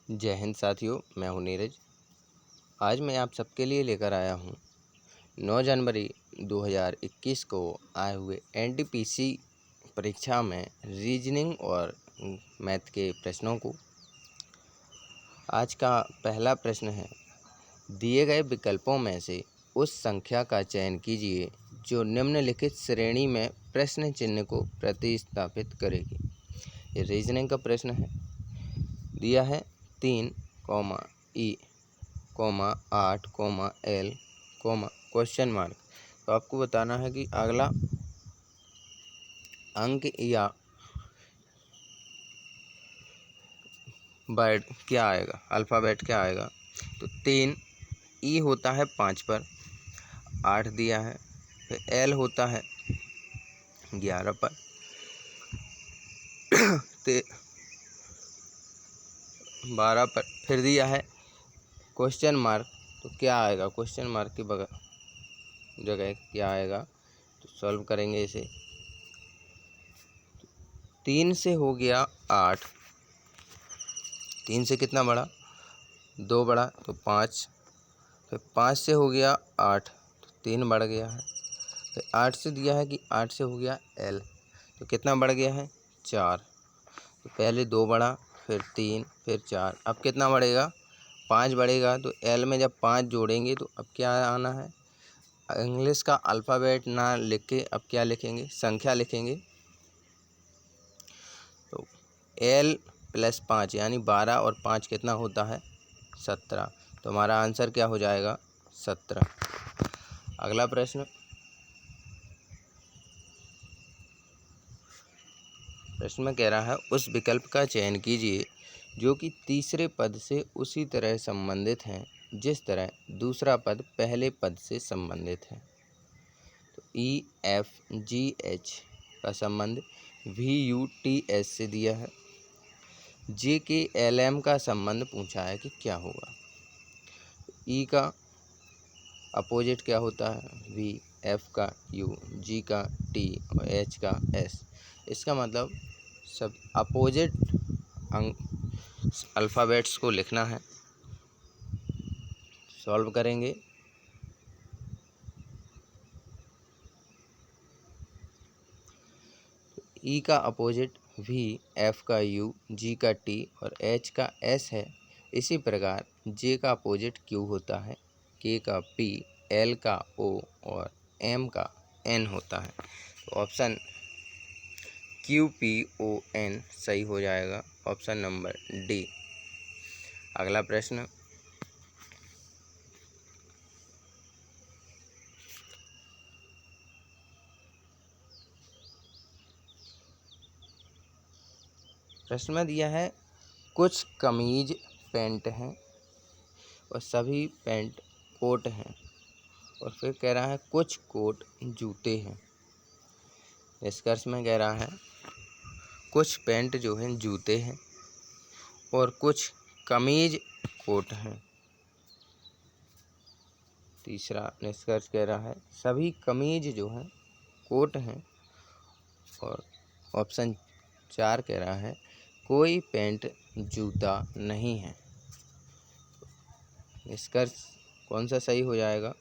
जय हिंद साथियों, मैं हूं नीरज। आज मैं आप सबके लिए लेकर आया हूं 9 जनवरी 2021 को आए हुए एनटीपीसी परीक्षा में रीजनिंग और मैथ के प्रश्नों को। आज का पहला प्रश्न है, दिए गए विकल्पों में से उस संख्या का चयन कीजिए जो निम्नलिखित श्रेणी में प्रश्न चिन्ह को प्रतिस्थापित करेगी। ये रीजनिंग का प्रश्न है। दिया है 3, E, 8, L, क्वेश्चन मार्क। तो आपको बताना है कि अगला अंक या वर्ड क्या आएगा, अल्फ़ाबेट क्या आएगा। तो 3 E होता है 5 पर, 8 दिया है। फिर L होता है 11 पर, 12 पर। फिर दिया है क्वेश्चन मार्क। तो क्या आएगा, क्वेश्चन मार्क की जगह क्या आएगा। तो सॉल्व करेंगे इसे। 3 से हो गया 8, 3 से कितना बढ़ा, 2 बढ़ा तो 5। फिर 5 से हो गया 8 तो 3 बढ़ गया है। फिर 8 से दिया है कि 8 से हो गया L, तो कितना बढ़ गया है, 4। तो पहले 2 बढ़ा, फिर 3, फिर 4। अब कितना बढ़ेगा, 5 बढ़ेगा। तो L में जब 5 जोड़ेंगे तो अब क्या आना है, इंग्लिश का अल्फ़ाबेट ना लिख के अब क्या लिखेंगे, संख्या लिखेंगे। तो L + 5 यानी 12 और 5 कितना होता है, 17। तो हमारा आंसर क्या हो जाएगा, 17। अगला प्रश्न में कह रहा है, उस विकल्प का चयन कीजिए जो कि तीसरे पद से उसी तरह संबंधित हैं जिस तरह दूसरा पद पहले पद से संबंधित है। तो EFGH का संबंध VUTS से दिया है। JKLM का संबंध पूछा है कि क्या होगा। E का अपोजिट क्या होता है, V, F का U, G का T और H का S। इसका मतलब सब अपोजिट अल्फ़ाबेट्स को लिखना है। सॉल्व करेंगे। E का अपोजिट V, F का U, G का T और H का S है। इसी प्रकार J का अपोजिट Q होता है, K का P, L का O और M का N होता है। तो ऑप्शन QPON सही हो जाएगा, ऑप्शन नंबर D। अगला प्रश्न में दिया है, कुछ कमीज पैंट हैं और सभी पैंट कोट हैं। और फिर कह रहा है कुछ कोट जूते हैं। निष्कर्ष में कह रहा है कुछ पैंट जो हैं जूते हैं और कुछ कमीज कोट हैं। तीसरा निष्कर्ष कह रहा है सभी कमीज जो हैं कोट हैं। और ऑप्शन 4 कह रहा है कोई पैंट जूता नहीं है। निष्कर्ष कौन सा सही हो जाएगा,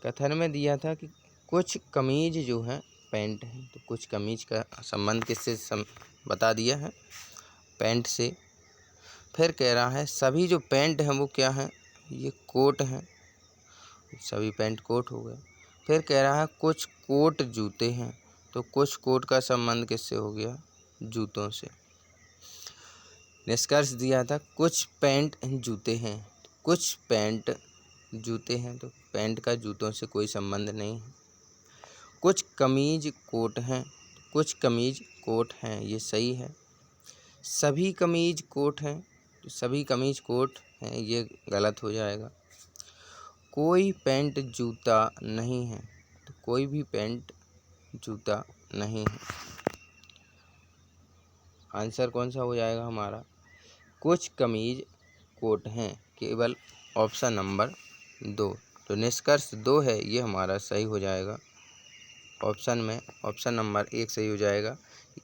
कथन में दिया था कि कुछ कमीज जो हैं पैंट हैं, तो कुछ कमीज का संबंध किससे बता दिया है, पैंट से। फिर कह रहा है सभी जो पैंट हैं वो क्या हैं, ये कोट हैं, सभी पैंट कोट हो गए। फिर कह रहा है कुछ कोट जूते हैं, तो कुछ कोट का संबंध किससे हो गया, जूतों से। निष्कर्ष दिया था कुछ पैंट जूते हैं, तो कुछ पैंट जूते हैं, तो पैंट का जूतों से कोई संबंध नहीं है। कुछ कमीज कोट हैं, कुछ कमीज कोट हैं, ये सही है। सभी कमीज कोट हैं, तो सभी कमीज कोट हैं, ये गलत हो जाएगा। कोई पैंट जूता नहीं है, तो कोई भी पैंट जूता नहीं है। आंसर कौन सा हो जाएगा हमारा, कुछ कमीज कोट हैं, केवल ऑप्शन नंबर 2। तो निष्कर्ष 2 है, ये हमारा सही हो जाएगा। ऑप्शन में ऑप्शन नंबर 1 सही हो जाएगा।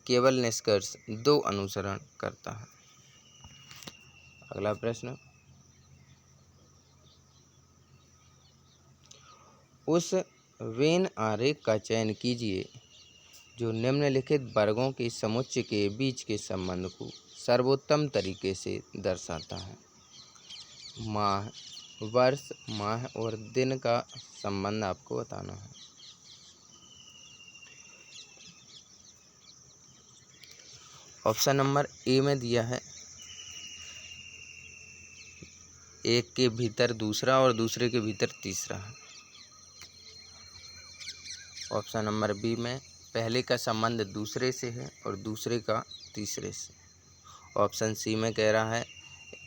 केवल निष्कर्ष 2 अनुसरण करता है। अगला प्रश्न, उस वेन आरेख का चयन कीजिए जो निम्नलिखित वर्गों के समुच्चय के बीच के संबंध को सर्वोत्तम तरीके से दर्शाता है। माह, वर्ष, माह और दिन का संबंध आपको बताना है। ऑप्शन नंबर ए में दिया है एक के भीतर दूसरा और दूसरे के भीतर तीसरा है। ऑप्शन नंबर बी में पहले का संबंध दूसरे से है और दूसरे का तीसरे से। ऑप्शन सी में कह रहा है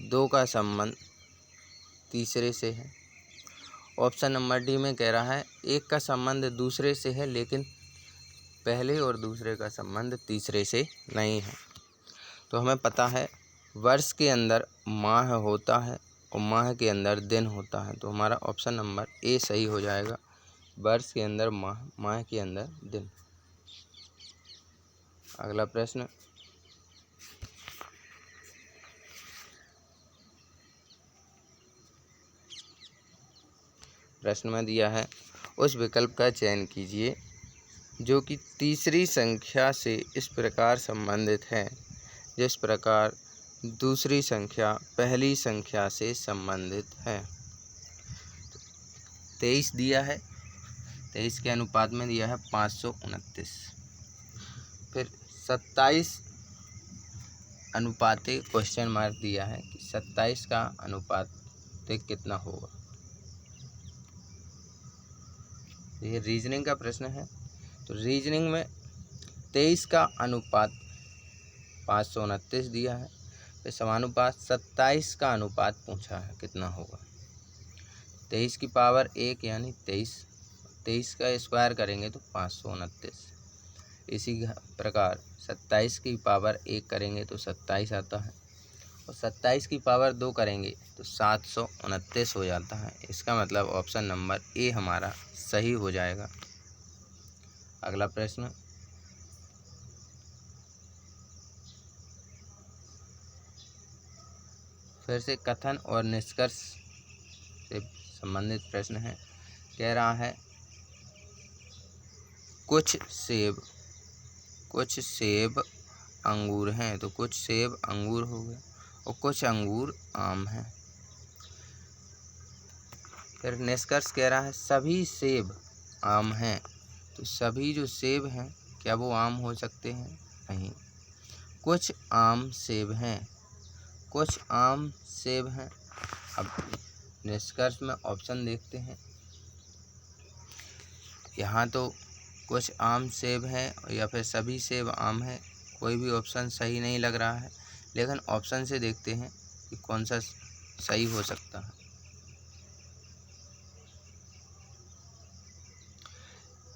2 का संबंध तीसरे से है। ऑप्शन नंबर डी में कह रहा है 1 का संबंध दूसरे से है लेकिन पहले और दूसरे का संबंध तीसरे से नहीं है। तो हमें पता है वर्ष के अंदर माह होता है और माह के अंदर दिन होता है, तो हमारा ऑप्शन नंबर ए सही हो जाएगा। वर्ष के अंदर माह, माह के अंदर दिन। अगला प्रश्न, प्रश्न में दिया है उस विकल्प का चयन कीजिए जो कि तीसरी संख्या से इस प्रकार संबंधित है जिस प्रकार दूसरी संख्या पहली संख्या से संबंधित है। 23 दिया है, 23 के अनुपात में दिया है 529। फिर 27 अनुपाते क्वेश्चन मार्क दिया है कि 27 का अनुपात कितना होगा। ये रीजनिंग का प्रश्न है, तो रीजनिंग में 23 का अनुपात 529 दिया है, फिर समानुपात 27 का अनुपात पूछा है कितना होगा। 23 की पावर 1 यानी 23 का स्क्वायर करेंगे तो 529। इसी प्रकार 27 की पावर 1 करेंगे तो 27 आता है और 27 की पावर 2 करेंगे तो 729 हो जाता है। इसका मतलब ऑप्शन नंबर ए हमारा सही हो जाएगा। अगला प्रश्न, फिर से कथन और निष्कर्ष से संबंधित प्रश्न है। कह रहा है कुछ सेब अंगूर हैं, तो कुछ सेब अंगूर हो गए और कुछ अंगूर आम हैं। फिर निष्कर्ष कह रहा है सभी सेब आम हैं, तो सभी जो सेब हैं क्या वो आम हो सकते हैं? नहीं। कुछ आम सेब हैं, कुछ आम सेब हैं। अब निष्कर्ष में ऑप्शन देखते हैं। यहाँ तो कुछ आम सेब हैं या फिर सभी सेब आम हैं, कोई भी ऑप्शन सही नहीं लग रहा है, लेकिन ऑप्शन से देखते हैं कि कौन सा सही हो सकता है।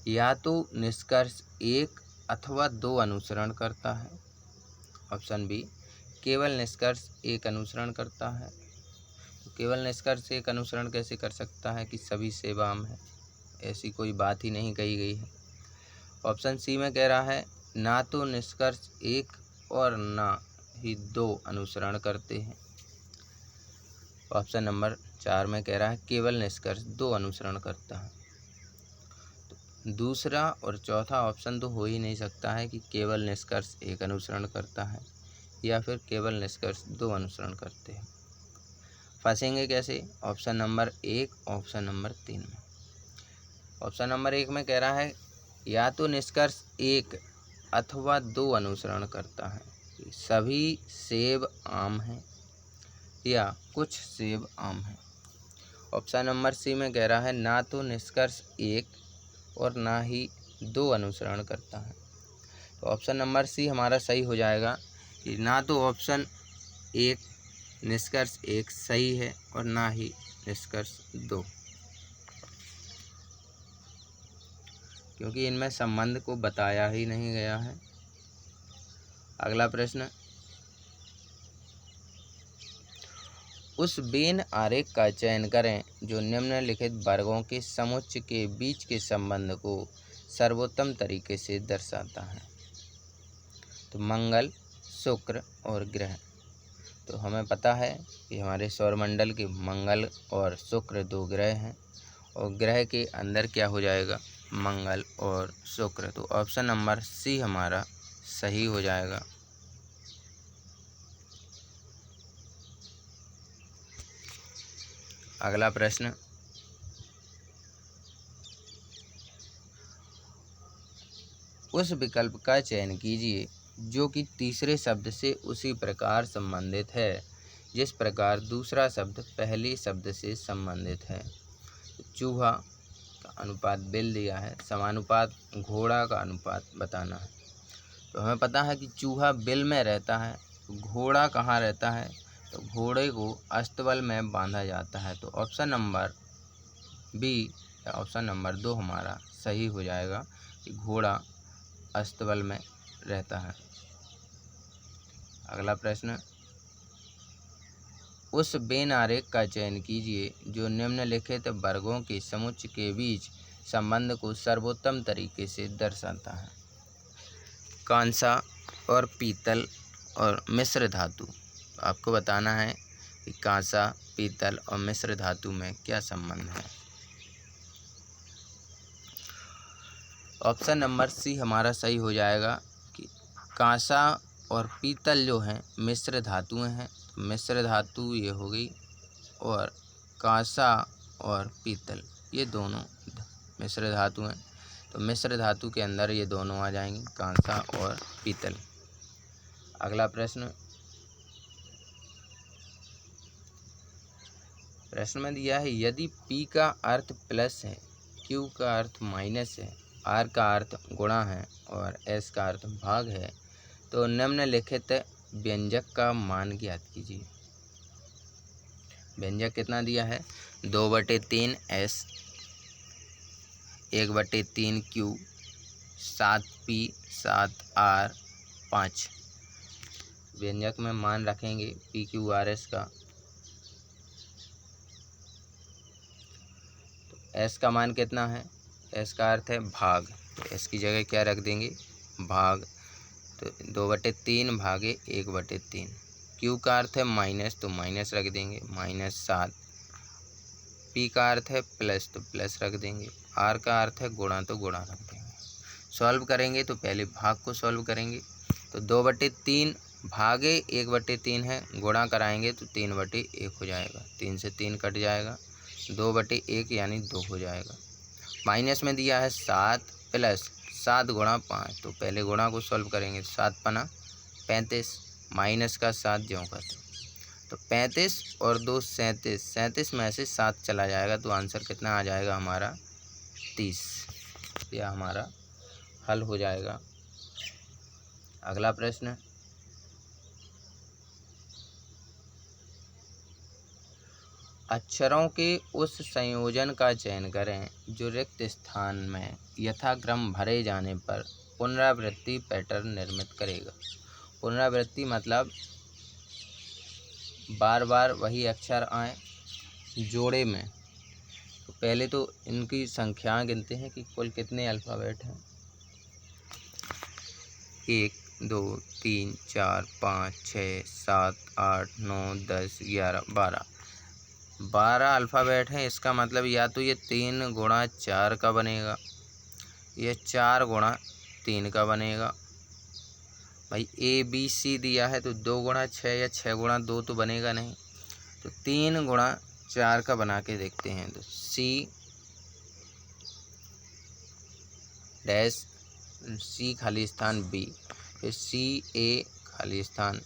या तो निष्कर्ष 1 अथवा 2 अनुसरण करता है। ऑप्शन बी केवल निष्कर्ष 1 अनुसरण करता है। तो केवल निष्कर्ष 1 अनुसरण कैसे कर सकता है कि सभी सेब आम है? ऐसी कोई बात ही नहीं कही गई है। ऑप्शन सी में कह रहा है ना तो निष्कर्ष 1 और ना ही 2 अनुसरण करते हैं। ऑप्शन नंबर 4 में कह रहा है केवल निष्कर्ष 2 अनुसरण करता है। तो दूसरा और चौथा ऑप्शन तो हो ही नहीं सकता है कि केवल निष्कर्ष 1 अनुसरण करता है या फिर केवल निष्कर्ष 2 अनुसरण करते हैं। फंसेंगे कैसे? ऑप्शन नंबर 1, ऑप्शन नंबर 3 में। ऑप्शन नंबर 1 में कह रहा है या तो निष्कर्ष 1 अथवा 2 अनुसरण करता है, सभी सेब आम हैं या कुछ सेब आम हैं। ऑप्शन नंबर सी में कह रहा है ना तो निष्कर्ष 1 और ना ही 2 अनुसरण करता है। तो ऑप्शन नंबर सी हमारा सही हो जाएगा कि ना तो ऑप्शन 1 निष्कर्ष 1 सही है और ना ही निष्कर्ष 2, क्योंकि इनमें संबंध को बताया ही नहीं गया है। अगला प्रश्न, उस वेन आरेख का चयन करें जो निम्नलिखित वर्गों के समुच्चय के बीच के संबंध को सर्वोत्तम तरीके से दर्शाता है। तो मंगल, शुक्र और ग्रह। तो हमें पता है कि हमारे सौरमंडल के मंगल और शुक्र दो ग्रह हैं और ग्रह के अंदर क्या हो जाएगा, मंगल और शुक्र। तो ऑप्शन नंबर सी हमारा सही हो जाएगा। अगला प्रश्न, उस विकल्प का चयन कीजिए जो कि तीसरे शब्द से उसी प्रकार संबंधित है जिस प्रकार दूसरा शब्द पहले शब्द से संबंधित है। चूहा का अनुपात बिल दिया है, समानुपात घोड़ा का अनुपात बताना है। तो हमें पता है कि चूहा बिल में रहता है, घोड़ा कहाँ रहता है, तो घोड़े को अस्तबल में बांधा जाता है। तो ऑप्शन नंबर बी या ऑप्शन नंबर 2 हमारा सही हो जाएगा कि घोड़ा अस्तबल में रहता है। अगला प्रश्न, उस वेन आरेख का चयन कीजिए जो निम्नलिखित वर्गों के समुच्चय के बीच संबंध को सर्वोत्तम तरीके से दर्शाता है। कांसा और पीतल और मिश्र धातु। आपको बताना है कि कांसा, पीतल और मिश्र धातु में क्या संबंध है। ऑप्शन नंबर सी हमारा सही हो जाएगा कि कांसा और पीतल जो हैं मिश्र धातुएं हैं। मिश्र धातु ये हो गई और कांसा और पीतल ये दोनों मिश्र धातु हैं। तो मिश्र धातु के अंदर ये दोनों आ जाएंगे, कांसा और पीतल। अगला प्रश्न में दिया है, यदि P का अर्थ प्लस है, Q का अर्थ माइनस है, R का अर्थ गुणा है और S का अर्थ भाग है तो निम्नलिखित व्यंजक का मान ज्ञात कीजिए। व्यंजक कितना दिया है, 2/3 S, 1/3 Q, 7 P, 7 R, 5। व्यंजक में मान रखेंगे PQRS का। तो S का मान कितना है, S का अर्थ है भाग, तो S की जगह क्या रख देंगे, भाग। तो 2/3 भागे 1/3। Q का अर्थ है माइनस, तो माइनस रख देंगे, -7। P का अर्थ है प्लस, तो प्लस रख देंगे। R का अर्थ है गुणा, तो गुणा रख देंगे। सॉल्व करेंगे तो पहले भाग को सॉल्व करेंगे। तो 2/3 भागे 1/3 है, गुणा कराएंगे तो 3/1 हो जाएगा। 3 से 3 कट जाएगा, 2/1 यानी 2 हो जाएगा। माइनस में दिया है 7 प्लस 7 गुणा 5, तो पहले गुणा को सॉल्व करेंगे। 7 पना 35, माइनस का 7 ज्यों का त्यों। तो 35 और 2 37, 37 में से 7 चला जाएगा तो आंसर कितना आ जाएगा हमारा 30। यह हमारा हल हो जाएगा। अगला प्रश्न, अक्षरों के उस संयोजन का चयन करें जो रिक्त स्थान में यथाक्रम भरे जाने पर पुनरावृत्ति पैटर्न निर्मित करेगा। पुनरावृत्ति मतलब बार बार वही अक्षर आए जोड़े में। तो पहले तो इनकी संख्या गिनते हैं कि कुल कितने अल्फ़ाबेट हैं। 1 2 3 4 5 6 7 8 9 10 11 12 अल्फ़ाबेट हैं। इसका मतलब या तो ये 3 गुणा 4 का बनेगा, ये 4 गुणा 3 का बनेगा। भाई ABC दिया है तो 2 गुणा 6 या 6 गुणा 2 तो बनेगा नहीं, तो 3 गुणा 4 का बना के देखते हैं। तो C खाली स्थान B, फिर CA खाली स्थान,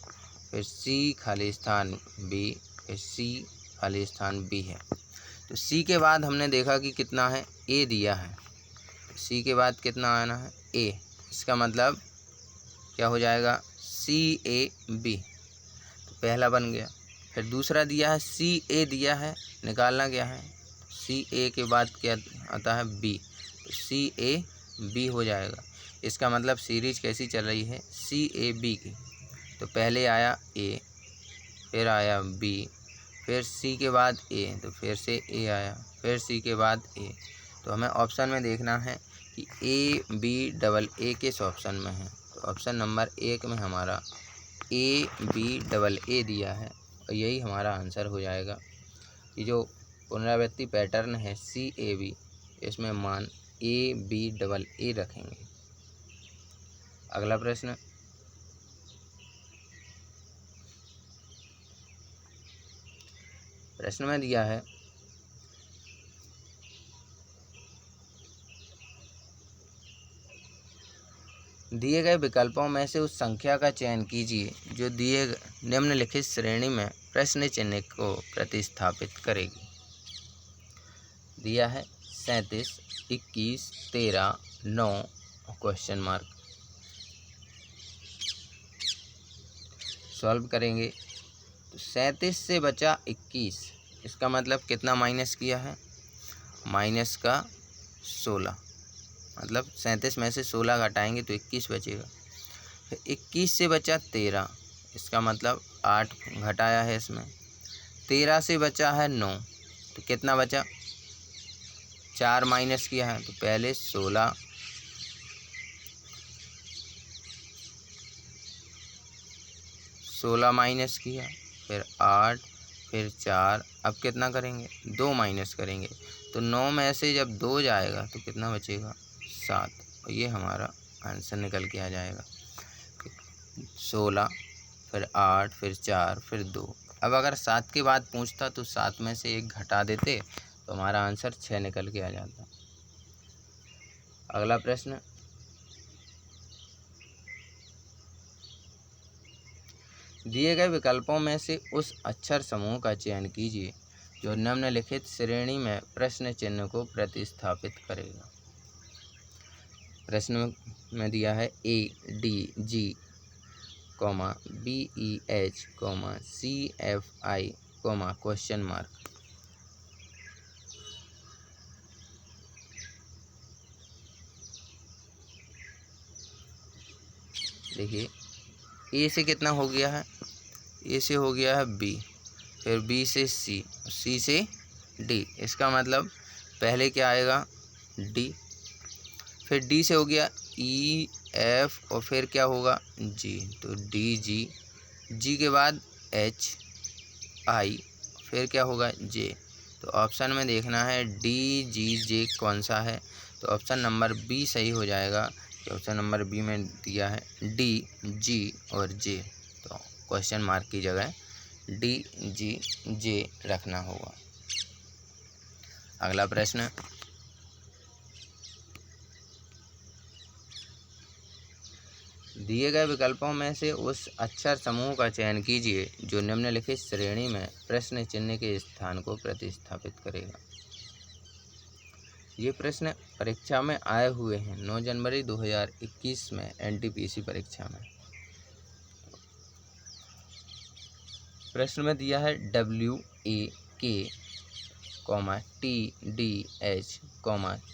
फिर C खाली स्थान B, फिर C खाली स्थान B है। तो C के बाद हमने देखा कि कितना है, A दिया है। C के बाद कितना आना है, A। इसका मतलब क्या हो जाएगा, CAB। तो पहला बन गया। फिर दूसरा दिया है CA दिया है, निकालना क्या है, CA के बाद क्या आता है B, तो CAB हो जाएगा। इसका मतलब सीरीज कैसी चल रही है, CAB की। तो पहले आया A, फिर आया B, फिर C के बाद A, तो फिर से A आया, फिर C के बाद A। तो हमें ऑप्शन में देखना है कि ABAA किस ऑप्शन में है। तो ऑप्शन नंबर 1 में हमारा ABAA दिया है और यही हमारा आंसर हो जाएगा। ये जो पुनरावृत्ति पैटर्न है CAB, इसमें मान ABAA रखेंगे। अगला प्रश्न, प्रश्न में दिया है दिए गए विकल्पों में से उस संख्या का चयन कीजिए जो दिए निम्नलिखित श्रेणी में प्रश्न चिन्ह को प्रतिस्थापित करेगी। दिया है 37, 21, 13, 9 क्वेश्चन मार्क। सॉल्व करेंगे तो 37 से बचा 21, इसका मतलब कितना माइनस किया है, माइनस का 16, मतलब 37 में से 16 घटाएंगे तो 21 बचेगा। फिर 21 से बचा 13, इसका मतलब 8 घटाया है इसमें। 13 से बचा है 9, तो कितना बचा, 4 माइनस किया है, तो पहले 16, माइनस किया, फिर 8, फिर 4, अब कितना करेंगे, 2 माइनस करेंगे, तो 9 में से जब 2 जाएगा तो कितना बचेगा, 7, और ये हमारा आंसर निकल के आ जाएगा। 16, फिर 8, फिर 4, फिर 2। अब अगर 7 के बाद पूछता तो 7 में से 1 घटा देते तो हमारा आंसर 6 निकल के आ जाता। अगला प्रश्न, दिए गए विकल्पों में से उस अक्षर समूह का चयन कीजिए जो निम्नलिखित श्रेणी में प्रश्न चिन्ह को प्रतिस्थापित करेगा। प्रश्न में दिया है ADG, BEH, CFI, question mark. देखिए A से कितना हो गया है, A से हो गया है B, फिर B से C, C से D, इसका मतलब पहले क्या आएगा, D, फिर D से हो गया E, F और फिर क्या होगा, G, तो DG, G के बाद H, I, फिर क्या होगा, J। तो ऑप्शन में देखना है DGJ कौन सा है, तो ऑप्शन नंबर B सही हो जाएगा। ऑप्शन नंबर B में दिया है D, G और J, तो क्वेश्चन मार्क की जगह DGJ रखना होगा। अगला प्रश्न, दिए गए विकल्पों में से उस अक्षर समूह का चयन कीजिए जो निम्नलिखित श्रेणी में प्रश्न चिन्ह के स्थान को प्रतिस्थापित करेगा। ये प्रश्न परीक्षा में आए हुए हैं 9 जनवरी 2021 में NTPC परीक्षा में। प्रश्न में दिया है WAK, TDH,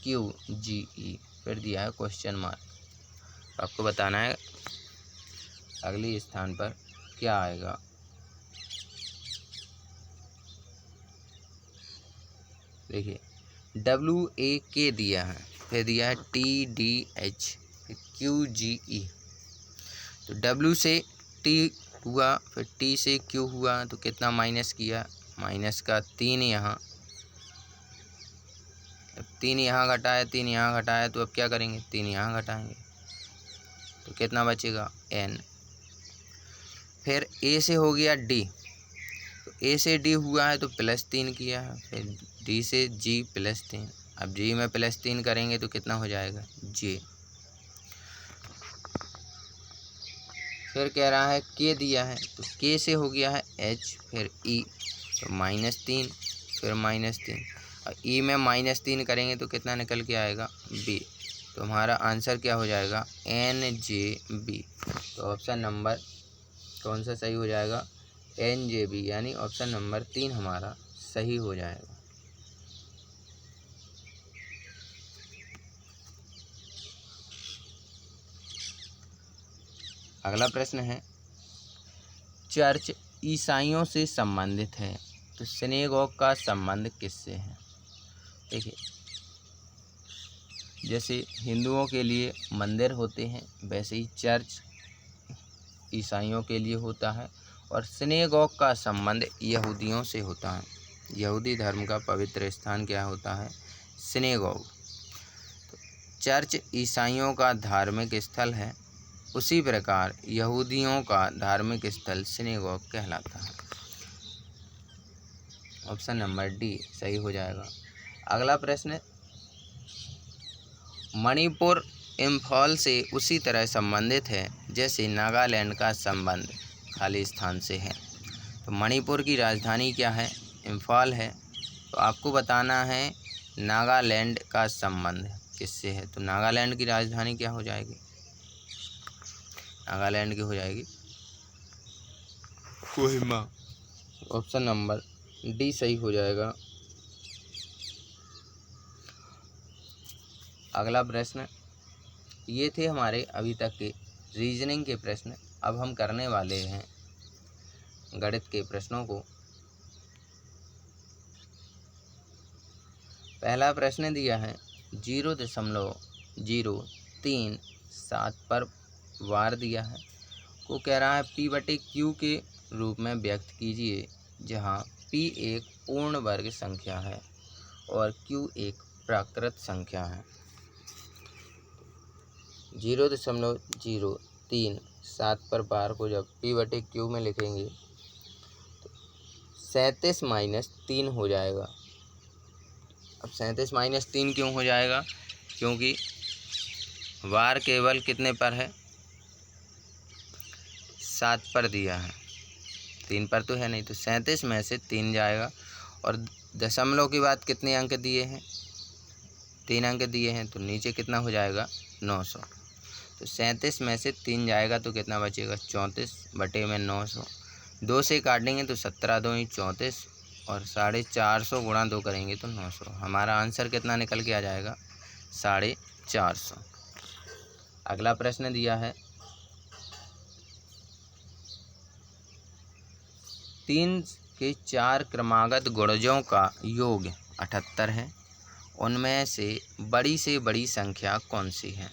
QGE, फिर दिया है क्वेश्चन मार्क। आपको बताना है अगले स्थान पर क्या आएगा। देखिए WAK दिया है, फिर दिया है TDH, QGE, तो W से T हुआ, फिर T से Q हुआ, तो कितना माइनस किया, माइनस का 3 यहाँ, 3 यहाँ घटाया, 3 यहाँ घटाया, तो अब क्या करेंगे, 3 यहाँ घटाएंगे, तो कितना बचेगा, N। फिर A से हो गया D, तो A से D हुआ है तो +3 किया है, फिर D से G +3, अब G में +3 करेंगे तो कितना हो जाएगा, J। फिर कह रहा है K दिया है, तो K से हो गया है H, फिर E, तो -3, फिर -3, और E में -3 करेंगे तो कितना निकल के आएगा, B। तो हमारा आंसर क्या हो जाएगा, NJB। तो ऑप्शन नंबर कौन सा सही हो जाएगा, NJB, यानी ऑप्शन नंबर 3 हमारा सही हो जाएगा। अगला प्रश्न है, चर्च ईसाइयों से संबंधित है तो सिनेगोग का संबंध किससे है। देखिए जैसे हिंदुओं के लिए मंदिर होते हैं वैसे ही चर्च ईसाइयों के लिए होता है, और सिनेगॉग का संबंध यहूदियों से होता है। यहूदी धर्म का पवित्र स्थान क्या होता है? सिनेगॉग। चर्च ईसाइयों का धार्मिक स्थल है, उसी प्रकार यहूदियों का धार्मिक स्थल सिनेगॉग कहलाता है। ऑप्शन नंबर डी सही हो जाएगा। अगला प्रश्न, मणिपुर इम्फाल से उसी तरह संबंधित है जैसे नागालैंड का संबंध खाली स्थान से है। तो मणिपुर की राजधानी क्या है? इम्फाल है। तो आपको बताना है नागालैंड का संबंध किससे है। तो नागालैंड की राजधानी क्या हो जाएगी? नागालैंड की हो जाएगी कोहिमा। ऑप्शन नंबर डी सही हो जाएगा। अगला प्रश्न, ये थे हमारे अभी तक के रीजनिंग के प्रश्न। अब हम करने वाले हैं गणित के प्रश्नों को। पहला प्रश्न दिया है 0.037 पर वार दिया है को कह रहा है P/Q के रूप में व्यक्त कीजिए, जहां P एक पूर्ण वर्ग संख्या है और Q एक प्राकृत संख्या है। 0.037 पर बार को जब P/Q में लिखेंगे तो 37 - 3 हो जाएगा। अब 37 - 3 क्यों हो जाएगा? क्योंकि वार केवल कितने पर है? 7 पर दिया है, 3 पर तो है नहीं। तो 37 में से 3 जाएगा। और दशमलव के बाद कितने अंक दिए हैं? 3 अंक दिए हैं। तो नीचे कितना हो जाएगा? 900। तो 37 में से 3 जाएगा तो कितना बचेगा? 34/900। 2 से काटेंगे तो 17 2 34, और 450 गुणा 2 करेंगे तो 900। हमारा आंसर कितना निकल के आ जाएगा? 450। अगला प्रश्न दिया है 3 के 4 क्रमागत गुणजों का योग 78 है, उनमें से बड़ी संख्या कौन सी है?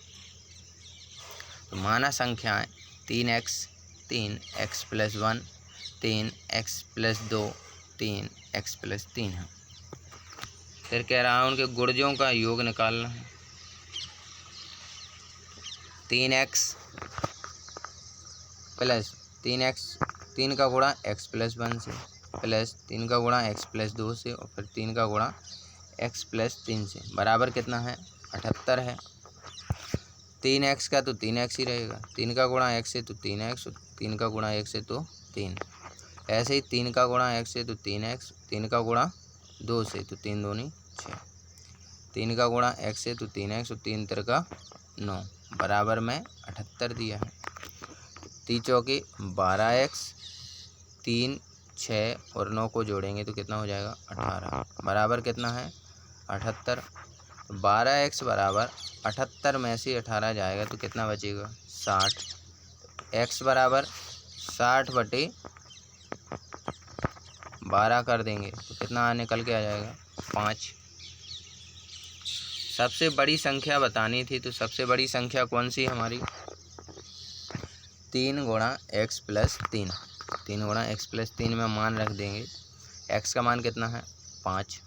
तो माना संख्याएं 3x, 3x+1, 3x+2, 3x+3 है। फिर कह रहा है उनके गुणजों का योग निकालना है। 3x प्लस 3 का गुणा x+1 से, प्लस 3 का गुणा x+2 से, और फिर 3 का गुणा x+3 से, बराबर कितना है? 78 है। 3x का तो 3x ही रहेगा, 3 का गुणा x से तो 3x, 3 का गुणा x से तो 3। ऐसे ही 3 का गुणा x से तो 3x, 3 का गुणा 2 से तो 3 दूनी 6, 3 का गुणा x से तो 3x, और 3 तिरका 9, बराबर में 78 दिया है। 3 चौके 12x, 3 6 और 9 को जोड़ेंगे तो कितना हो जाएगा? 18, बराबर कितना है? 78। 12x बराबर 78 में से 18 जाएगा तो कितना बचेगा? 60। x बराबर 60/12 कर देंगे तो कितना निकल के आ जाएगा? 5। सबसे बड़ी संख्या बतानी थी, तो सबसे बड़ी संख्या कौन सी है हमारी? 3 × x+3। 3 × x+3 में मान रख देंगे। x का मान कितना है? 5।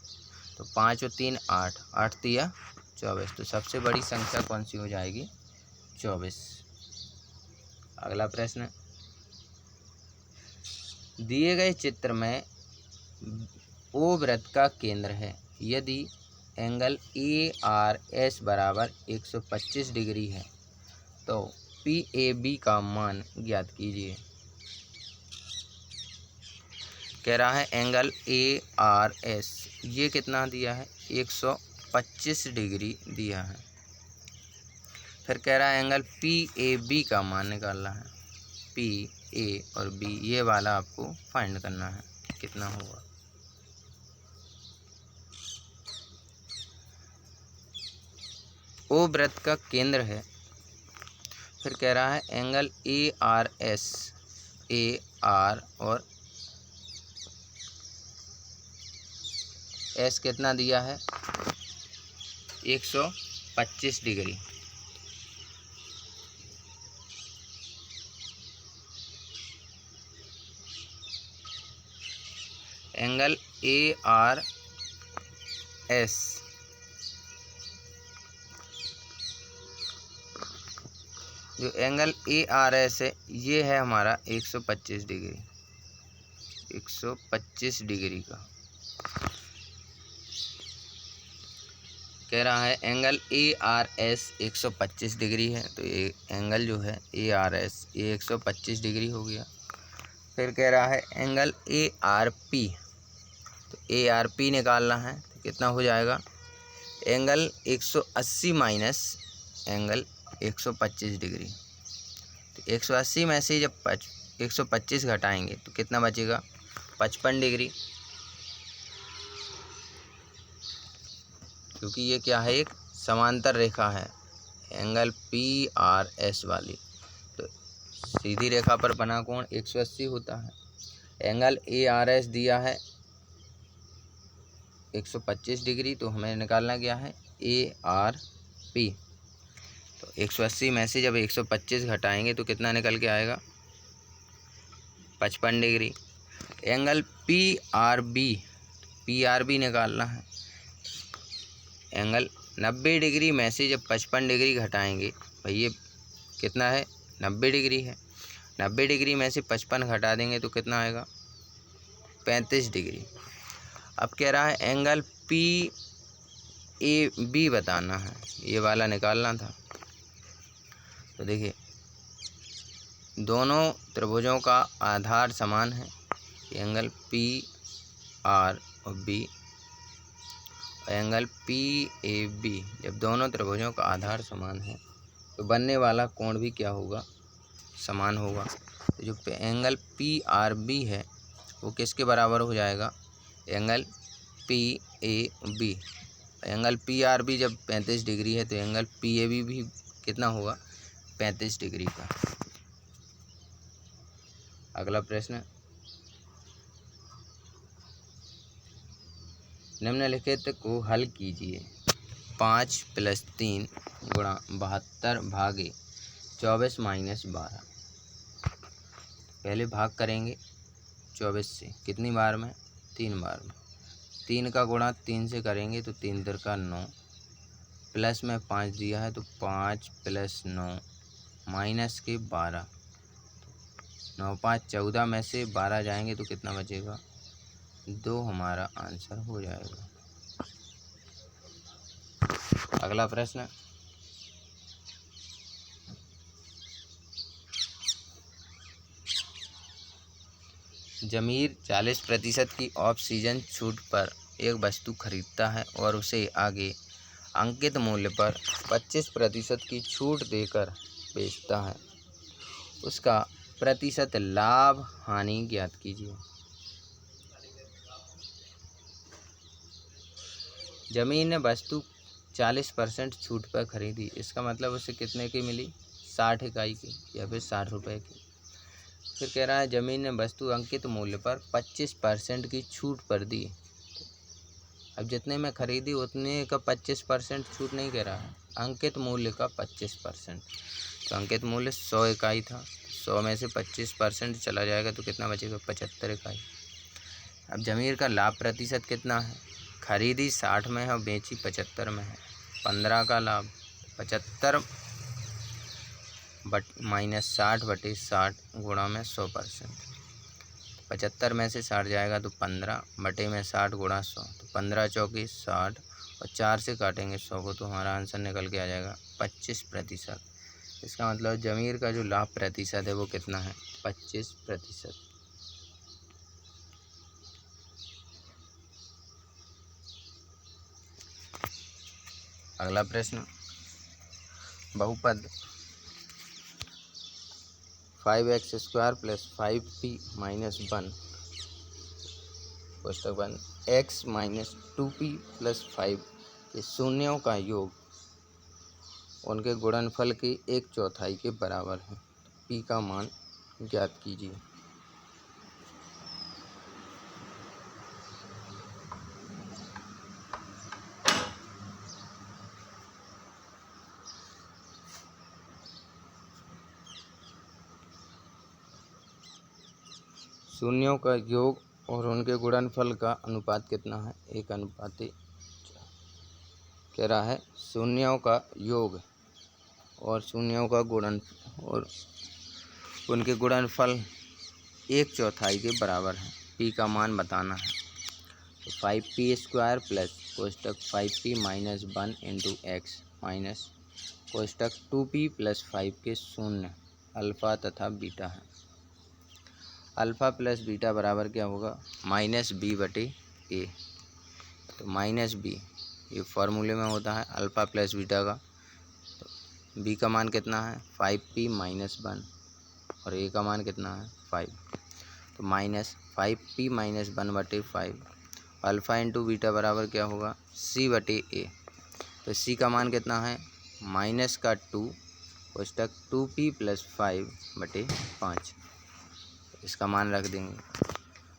तो 5 और 3 8, 8 तिया 24। तो सबसे बड़ी संख्या कौन सी हो जाएगी? 24। अगला प्रश्न, दिए गए चित्र में O वृत्त का केंद्र है। यदि एंगल ARS बराबर 125 डिग्री है तो PAB का मान ज्ञात कीजिए। कह रहा है एंगल ARS ये कितना दिया है? 125 डिग्री दिया है। फिर कह रहा है एंगल PAB का मान निकालना है। PA और B ये वाला आपको फाइंड करना है कितना होगा। O वृत्त का केंद्र है। फिर कह रहा है एंगल ARS, AR और S कितना दिया है? 125 25 डिग्री। एंगल ARS जो एंगल ARS है ये है हमारा 125 डिग्री, 125 डिग्री का कह रहा है। एंगल ARS 125 डिग्री है, तो ये एंगल जो है ARS ये 125 डिग्री हो गया। फिर कह रहा है एंगल ARP, तो ARP निकालना है तो कितना हो जाएगा, एंगल 180 माइनस एंगल 125 डिग्री। तो 180 में से जब 125 घटाएंगे तो कितना बचेगा, 55 डिग्री, क्योंकि ये क्या है, एक समांतर रेखा है एंगल PRS वाली, तो सीधी रेखा पर बना कोण 180 होता है। एंगल ARS दिया है 125 डिग्री, तो हमें निकालना क्या है ARP। तो 180 में से जब 125 घटाएंगे तो कितना निकल के आएगा, 55 डिग्री। एंगल PRB निकालना है। एंगल 90 डिग्री में से जब 55 डिग्री घटाएंगे, भाई ये कितना है 90 डिग्री है, 90 डिग्री में से 55 घटा देंगे तो कितना आएगा 35 डिग्री। अब कह रहा है एंगल PAB बताना है, ये वाला निकालना था। तो देखिए दोनों त्रिभुजों का आधार समान है, एंगल PR और B, एंगल PAB जब दोनों त्रिभुजों का आधार समान है तो बनने वाला कोण भी क्या होगा, समान होगा। तो जो एंगल PRB है वो किसके बराबर हो जाएगा, एंगल PAB। एंगल PRB जब 35 डिग्री है तो एंगल PAB भी कितना होगा 35 डिग्री का। अगला प्रश्न, निम्नलिखित को हल कीजिए। 5 + 3 गुणा 72 भागे 24 माइनस 12। पहले भाग करेंगे 24 से, कितनी बार में, 3 बार में। 3 का गुणा 3 से करेंगे तो 3 तिरका 9, प्लस में 5 दिया है तो 5 + 9 माइनस के 12, 9 5 14 में से 12 जाएंगे तो कितना बचेगा 2, हमारा आंसर हो जाएगा। अगला प्रश्न, जमीर 40% की ऑफ सीजन छूट पर एक वस्तु खरीदता है और उसे आगे अंकित मूल्य पर 25% की छूट देकर बेचता है। उसका प्रतिशत लाभ हानि ज्ञात कीजिए। जमीन ने वस्तु 40% छूट पर खरीदी, इसका मतलब उसे कितने की मिली, 60 इकाई की या फिर 60 रुपये की। फिर कह रहा है जमीन ने वस्तु अंकित मूल्य पर 25% की छूट पर दी। अब जितने में खरीदी उतने का 25% छूट नहीं कह रहा है, अंकित मूल्य का 25%। तो अंकित मूल्य 100 इकाई था, 100 में से 25% चला जाएगा तो कितना बचेगा 75 इकाई। अब जमीन का लाभ प्रतिशत कितना है, खरीदी 60 में है और बेची 75 में है, 15 का लाभ 75 माइनस 60/60 गुणा में 100%। 75 में से 60 जाएगा तो 15 बटे में 60 गुणा 100, तो 15 चौकी 60 और 4 से काटेंगे 100 को तो हमारा आंसर निकल के आ जाएगा 25%। इसका मतलब जमीर का जो लाभ प्रतिशत है वो कितना है 25%। अगला प्रश्न, बहुपद 5x² + 5p - 1 पुस्तक बंद x - 2p + 5 के शून्यों का योग उनके गुणनफल की 1/4 के बराबर है। p का मान ज्ञात कीजिए। शून्यों का योग और उनके गुणनफल का अनुपात कितना है? 1:4। कह रहा है शून्यों का योग और शून्यों का गुणन और उनके गुणनफल 1/4 के बराबर है। पी का मान बताना है। तो 5p² प्लस कोष्टक 5p minus 1 into x minus कोष्टक 2p प्लस 5 के शून्य अल्फ़ा तथा बीटा है। अल्फ़ा प्लस बीटा बराबर क्या होगा? -b/a। तो -b ये फार्मूले में होता है अल्फ़ा प्लस बीटा का। तो b का मान कितना है? 5p माइनस 1 और a का मान कितना है? 5। तो -5p minus 1/5 alpha into beta बराबर क्या होगा? c/a। तो c का मान कितना है? -2 कोष्टक 2p प्लस 5/5। इसका मान रख देंगे।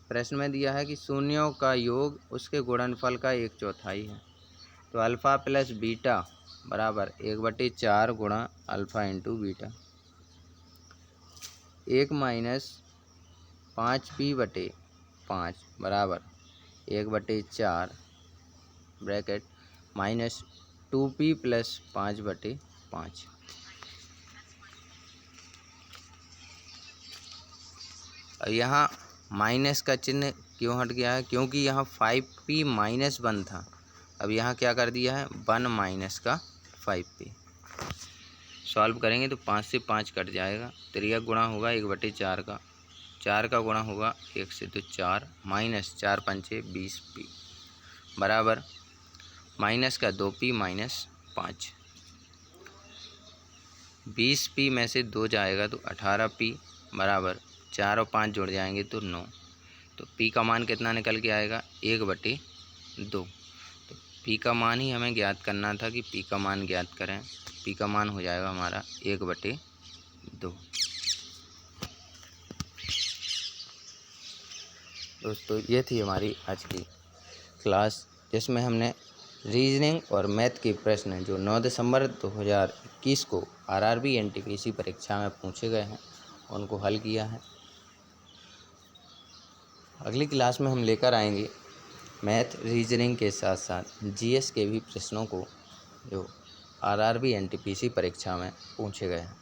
प्रश्न में दिया है कि शून्यों का योग उसके गुणनफल का 1/4 है। तो अल्फ़ा प्लस बीटा बराबर 1/4 गुणा alpha into beta. 1 minus 5p/5 बराबर 1/4 ब्रैकेट माइनस 2p प्लस 5/5। अब यहाँ माइनस का चिन्ह क्यों हट गया है? क्योंकि यहाँ 5p माइनस 1 था। अब यहाँ क्या कर दिया है? 1 माइनस का 5p। सॉल्व करेंगे तो 5 से 5 कट जाएगा। 3 गुणा होगा 1/4 का, 4 का गुणा होगा 1 से तो 4 माइनस 4 पंचे 20p बराबर माइनस का 2p माइनस 5। 20p में से 2 जाएगा तो 18p बराबर 4 और 5 जुड़ जाएंगे तो 9। तो p का मान कितना निकल के आएगा? 1/2। तो p का मान ही हमें ज्ञात करना था कि p का मान ज्ञात करें। p का मान हो जाएगा हमारा 1/2। दोस्तों ये थी हमारी आज की क्लास, जिसमें हमने रीजनिंग और मैथ के प्रश्न जो 9 दिसंबर 2021 को RRB NTPC परीक्षा में पूछे गए हैं उनको हल किया है। अगली क्लास में हम लेकर आएंगे मैथ रीजनिंग के साथ साथ GS के भी प्रश्नों को जो RRB NTPC परीक्षा में पूछे गए हैं।